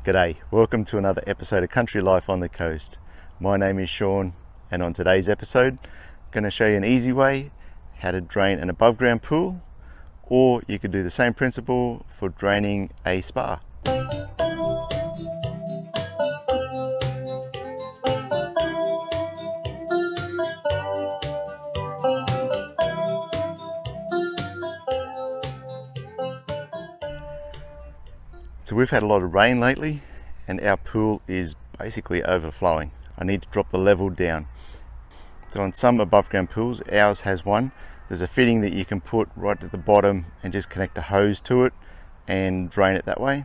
G'day, welcome to another episode of Country Life on the Coast. My name is Sean, and on today's episode I'm going to show you an easy way how to drain an above ground pool, or you could do the same principle for draining a spa. So we've had a lot of rain lately and our pool is basically overflowing. I need to drop the level down. So on some above ground pools, ours has one, there's a fitting that you can put right at the bottom and just connect a hose to it and drain it that way.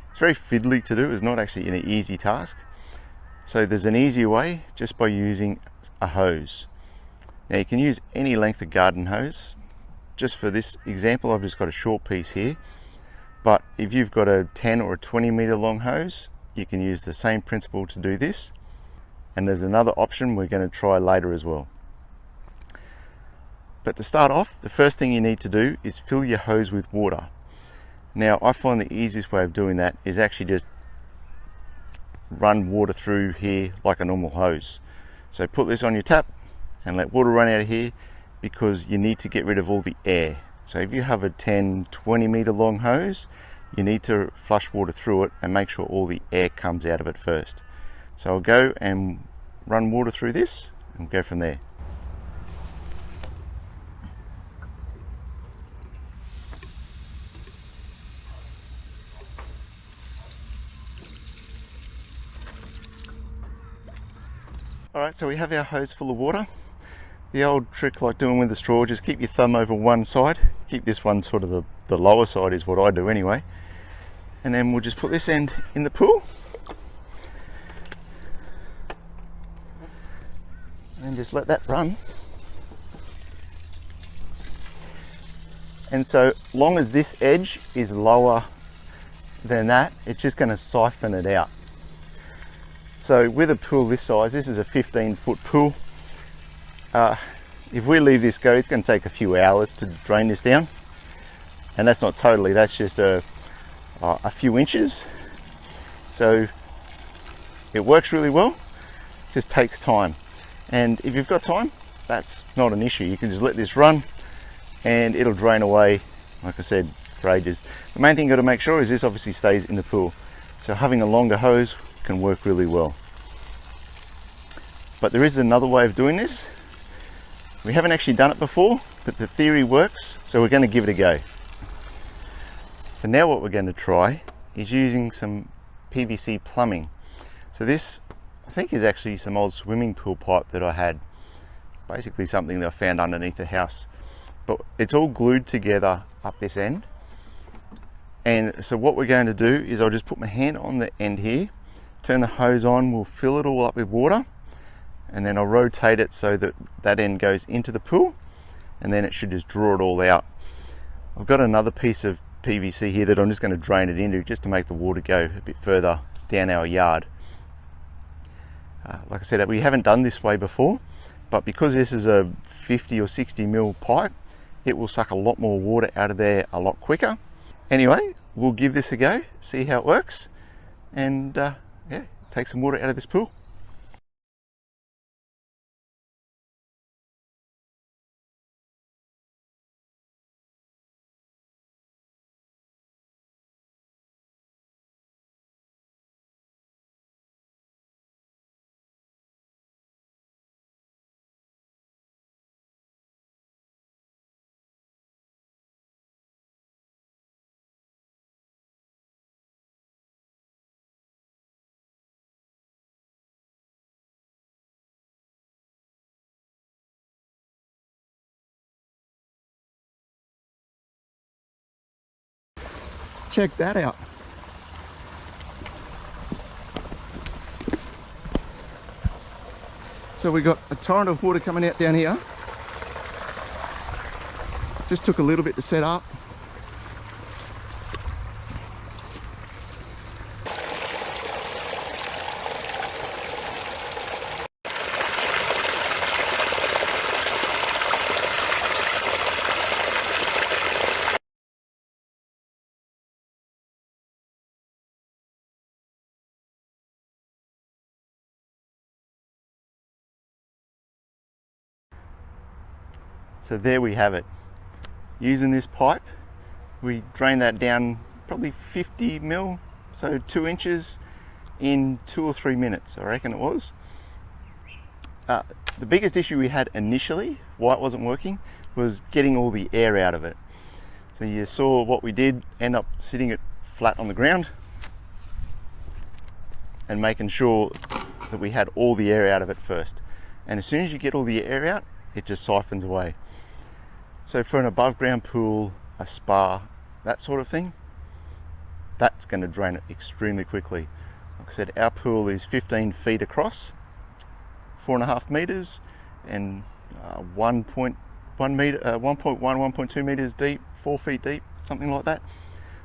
It's very fiddly to do, it's not actually an easy task. So there's an easier way just by using a hose. Now you can use any length of garden hose. Just for this example, I've just got a short piece here. But if you've got a 10 or a 20 meter long hose, you can use the same principle to do this. And there's another option we're going to try later as well. But to start off, the first thing you need to do is fill your hose with water. Now I find the easiest way of doing that is actually just run water through here like a normal hose. So put this on your tap and let water run out of here, because you need to get rid of all the air. So if you have a 10-20 meter long hose, you need to flush water through it and make sure all the air comes out of it first. So I'll go and run water through this and go from there. Alright, so we have our hose full of water. The old trick like doing with the straw, just keep your thumb over one side. Keep this one sort of the lower side is what I do anyway. And then we'll just put this end in the pool. And just let that run. And so long as this edge is lower than that, it's just going to siphon it out. So with a pool this size, this is a 15-foot pool. If we leave this go, it's going to take a few hours to drain this down, and that's not totally, that's just a few inches. So it works really well, just takes time. And if you've got time, that's not an issue. You can just let this run and it'll drain away, like I said, for ages. The main thing you've got to make sure is this obviously stays in the pool. So having a longer hose can work really well. But there is another way of doing this. We haven't actually done it before, but the theory works, so we're going to give it a go. So now what we're going to try is using some PVC plumbing. So this, I think, is actually some old swimming pool pipe that I had. Basically something that I found underneath the house. But it's all glued together up this end. And so what we're going to do is I'll just put my hand on the end here, turn the hose on, we'll fill it all up with water, and then I'll rotate it so that that end goes into the pool, and then it should just draw it all out. I've got another piece of PVC here that I'm just going to drain it into just to make the water go a bit further down our yard. Like I said, we haven't done this way before, but because this is a 50 or 60 mil pipe, it will suck a lot more water out of there a lot quicker. Anyway, we'll give this a go, see how it works, and yeah, take some water out of this pool. Check that out. So we got a torrent of water coming out down here. Just took a little bit to set up. So there we have it. Using this pipe, we drain that down probably 50 mil, so 2 inches, in 2 or 3 minutes, I reckon it was. The biggest issue we had initially, why it wasn't working, was getting all the air out of it. So you saw what we did, end up sitting it flat on the ground and making sure that we had all the air out of it first. And as soon as you get all the air out, it just siphons away. So for an above ground pool, a spa, that sort of thing, that's going to drain it extremely quickly. Like I said, our pool is 15 feet across, 4.5 meters, and 1.1 meter, 1.2 meters deep, 4 feet deep, something like that.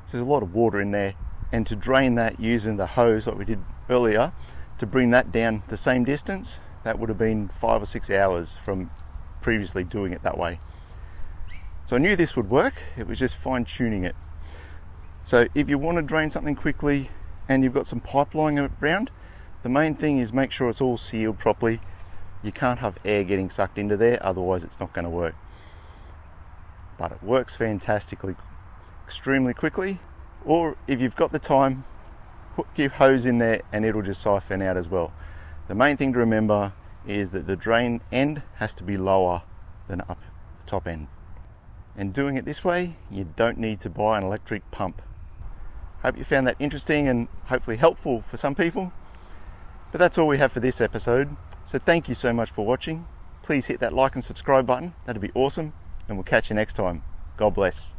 So there's a lot of water in there, and to drain that using the hose like we did earlier, to bring that down the same distance, that would have been 5 or 6 hours from previously doing it that way. So I knew this would work, it was just fine tuning it. So if you want to drain something quickly and you've got some pipe lying around, the main thing is make sure it's all sealed properly. You can't have air getting sucked into there, otherwise it's not going to work. But it works fantastically, extremely quickly. Or if you've got the time, hook your hose in there and it'll just siphon out as well. The main thing to remember is that the drain end has to be lower than up the top end. And doing it this way, you don't need to buy an electric pump. Hope you found that interesting and hopefully helpful for some people. But that's all we have for this episode. So thank you so much for watching. Please hit that like and subscribe button. That'd be awesome. And we'll catch you next time. God bless.